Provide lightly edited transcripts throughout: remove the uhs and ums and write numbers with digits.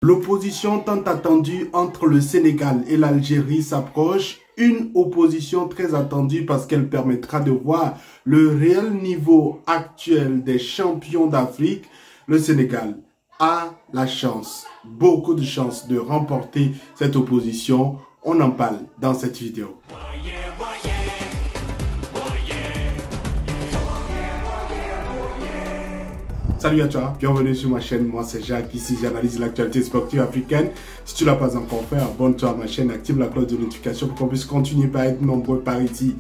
L'opposition tant attendue entre le Sénégal et l'Algérie s'approche. Une opposition très attendue parce qu'elle permettra de voir le réel niveau actuel des champions d'Afrique. Le Sénégal a la chance, beaucoup de chance de remporter cette opposition. On en parle dans cette vidéo. Salut à toi, bienvenue sur ma chaîne, moi c'est Jacques, ici j'analyse l'actualité sportive africaine. Si tu ne l'as pas encore fait, abonne-toi à ma chaîne, active la cloche de notification pour qu'on puisse continuer par être nombreux par ici.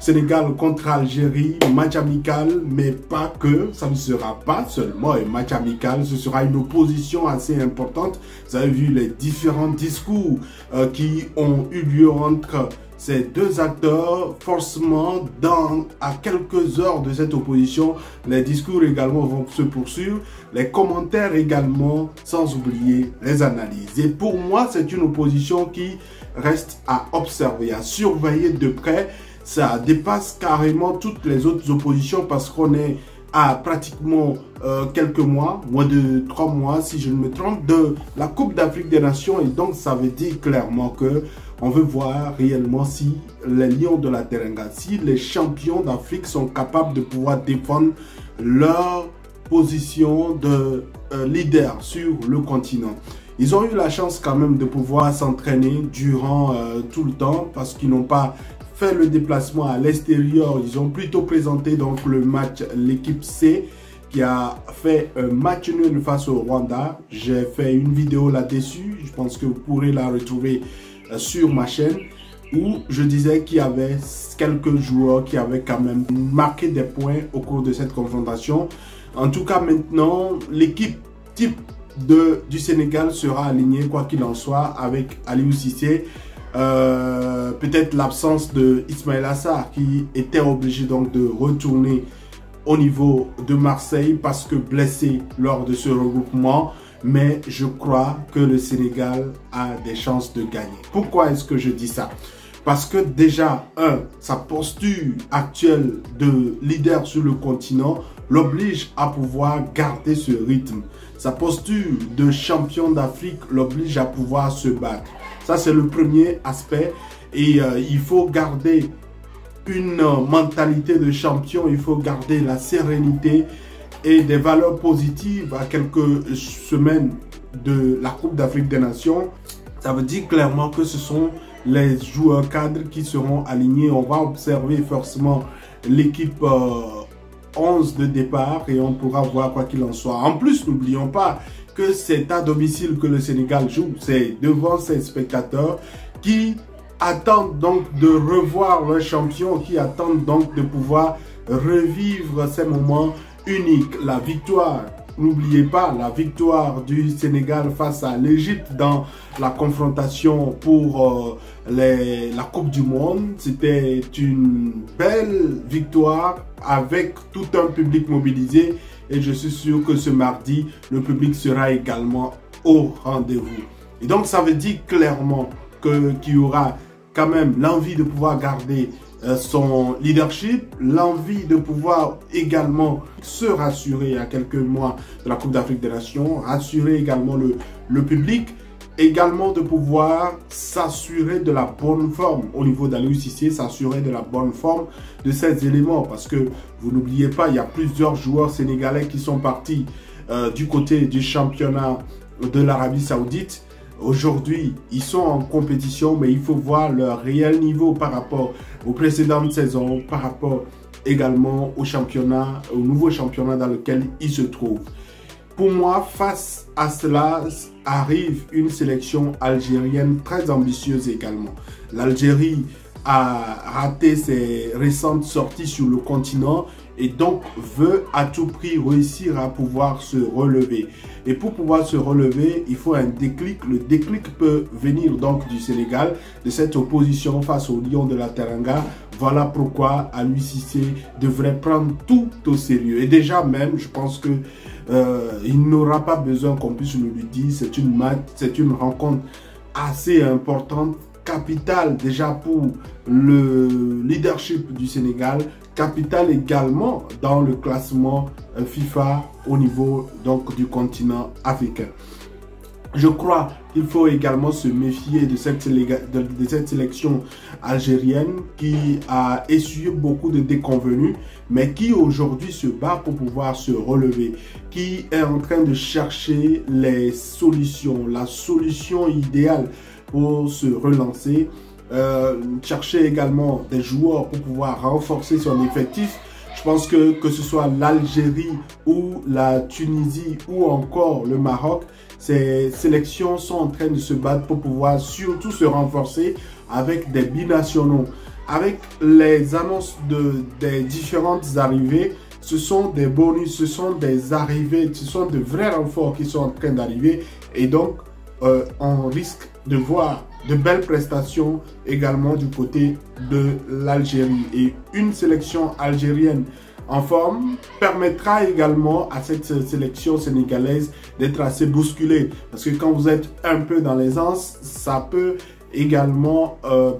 Sénégal contre Algérie, match amical, mais pas que, ça ne sera pas seulement un match amical, ce sera une opposition assez importante. Vous avez vu les différents discours qui ont eu lieu entre ces deux acteurs. Forcément, à quelques heures de cette opposition, les discours également vont se poursuivre, les commentaires également, sans oublier les analyses. Et pour moi, c'est une opposition qui reste à observer, à surveiller de près. Ça dépasse carrément toutes les autres oppositions parce qu'on est à pratiquement quelques mois, moins de 3 mois si je ne me trompe, de la Coupe d'Afrique des Nations. Et donc ça veut dire clairement que on veut voir réellement si les Lions de la Teranga, si les champions d'Afrique sont capables de pouvoir défendre leur position de leader sur le continent. Ils ont eu la chance quand même de pouvoir s'entraîner durant tout le temps parce qu'ils n'ont pas fait le déplacement à l'extérieur. Ils ont plutôt présenté donc le match, l'équipe C qui a fait un match nul face au Rwanda. J'ai fait une vidéo là-dessus, je pense que vous pourrez la retrouver sur ma chaîne, où je disais qu'il y avait quelques joueurs qui avaient quand même marqué des points au cours de cette confrontation. En tout cas maintenant, l'équipe type du Sénégal sera alignée quoi qu'il en soit avec Aliou Cissé. Peut-être l'absence de Ismaïla Sarr qui était obligé donc de retourner au niveau de Marseille parce que blessé lors de ce regroupement. Mais je crois que le Sénégal a des chances de gagner. Pourquoi est-ce que je dis ça? Parce que déjà, sa posture actuelle de leader sur le continent l'oblige à pouvoir garder ce rythme. Sa posture de champion d'Afrique l'oblige à pouvoir se battre. Ça, c'est le premier aspect. Et il faut garder une mentalité de champion. Il faut garder la sérénité et des valeurs positives à quelques semaines de la Coupe d'Afrique des Nations. Ça veut dire clairement que ce sont les joueurs cadres qui seront alignés. On va observer forcément l'équipe 11 de départ et on pourra voir quoi qu'il en soit. En plus, n'oublions pas que c'est à domicile que le Sénégal joue. C'est devant ses spectateurs qui attendent donc de revoir leur champion, qui attendent donc de pouvoir revivre ces moments uniques. La victoire, n'oubliez pas, la victoire du Sénégal face à l'Égypte dans la confrontation pour la Coupe du Monde. C'était une belle victoire avec tout un public mobilisé. Et je suis sûr que ce mardi, le public sera également au rendez-vous. Et donc, ça veut dire clairement qu'il y aura quand même l'envie de pouvoir garder son leadership, l'envie de pouvoir également se rassurer à quelques mois de la Coupe d'Afrique des Nations, rassurer également le public, également de pouvoir s'assurer de la bonne forme au niveau d'Aliou Cissé, s'assurer de la bonne forme de ces éléments parce que vous n'oubliez pas, il y a plusieurs joueurs sénégalais qui sont partis du côté du championnat de l'Arabie Saoudite. Aujourd'hui, ils sont en compétition, mais il faut voir leur réel niveau par rapport aux précédentes saisons, par rapport également au championnat, au nouveau championnat dans lequel ils se trouvent. Pour moi, face à cela, arrive une sélection algérienne très ambitieuse également. L'Algérie a raté ses récentes sorties sur le continent et donc veut à tout prix réussir à pouvoir se relever. Et pour pouvoir se relever, il faut un déclic. Le déclic peut venir donc du Sénégal, de cette opposition face aux Lions de la Teranga. Voilà pourquoi Aliou Cissé devrait prendre tout au sérieux. Et déjà même, je pense que il n'aura pas besoin qu'on puisse le lui dire. C'est une rencontre assez importante, capitale déjà pour le leadership du Sénégal, capitale également dans le classement FIFA au niveau donc du continent africain. Je crois qu'il faut également se méfier de cette sélection algérienne qui a essuyé beaucoup de déconvenues, mais qui aujourd'hui se bat pour pouvoir se relever, qui est en train de chercher les solutions, la solution idéale pour se relancer, chercher également des joueurs pour pouvoir renforcer son effectif. Je pense que ce soit l'Algérie ou la Tunisie ou encore le Maroc, ces sélections sont en train de se battre pour pouvoir surtout se renforcer avec des binationaux. Avec les annonces des différentes arrivées, ce sont des bonus, ce sont des arrivées, ce sont de vrais renforts qui sont en train d'arriver. Et donc, on risque de voir de belles prestations également du côté de l'Algérie. Et une sélection algérienne en forme permettra également à cette sélection sénégalaise d'être assez bousculée. Parce que quand vous êtes un peu dans l'aisance, ça peut également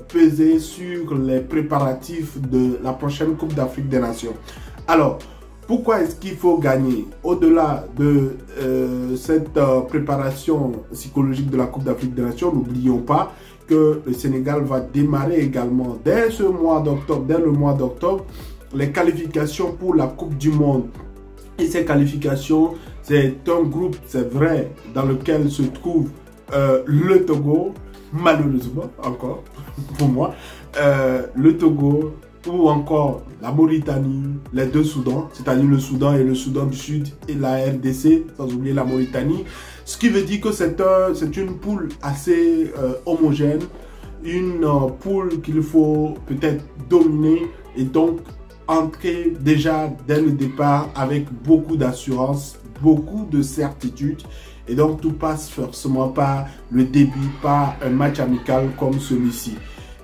peser sur les préparatifs de la prochaine Coupe d'Afrique des Nations. Alors, pourquoi est-ce qu'il faut gagner? Au-delà de cette préparation psychologique de la Coupe d'Afrique des Nations, n'oublions pas que le Sénégal va démarrer également dès ce mois d'octobre, dès le mois d'octobre, les qualifications pour la Coupe du Monde. Et ces qualifications, c'est un groupe, c'est vrai, dans lequel se trouve le Togo, malheureusement encore, pour moi, le Togo, ou encore la Mauritanie, les deux Soudans, c'est-à-dire le Soudan et le Soudan du Sud et la RDC, sans oublier la Mauritanie. Ce qui veut dire que c'est une poule assez homogène, une poule qu'il faut peut-être dominer et donc entrer déjà dès le départ avec beaucoup d'assurance, beaucoup de certitude. Et donc tout passe forcément par le début, par un match amical comme celui-ci.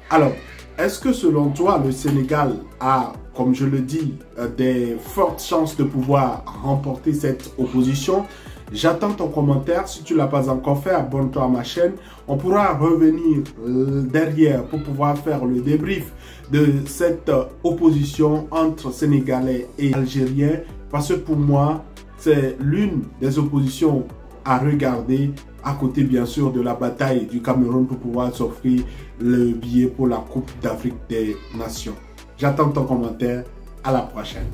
Alors, est-ce que selon toi, le Sénégal a, comme je le dis, des fortes chances de pouvoir remporter cette opposition? J'attends ton commentaire. Si tu ne l'as pas encore fait, abonne-toi à ma chaîne. On pourra revenir derrière pour pouvoir faire le débrief de cette opposition entre Sénégalais et Algériens. Parce que pour moi, c'est l'une des oppositions à regarder, à côté bien sûr de la bataille du Cameroun pour pouvoir s'offrir le billet pour la Coupe d'Afrique des Nations. J'attends ton commentaire. À la prochaine.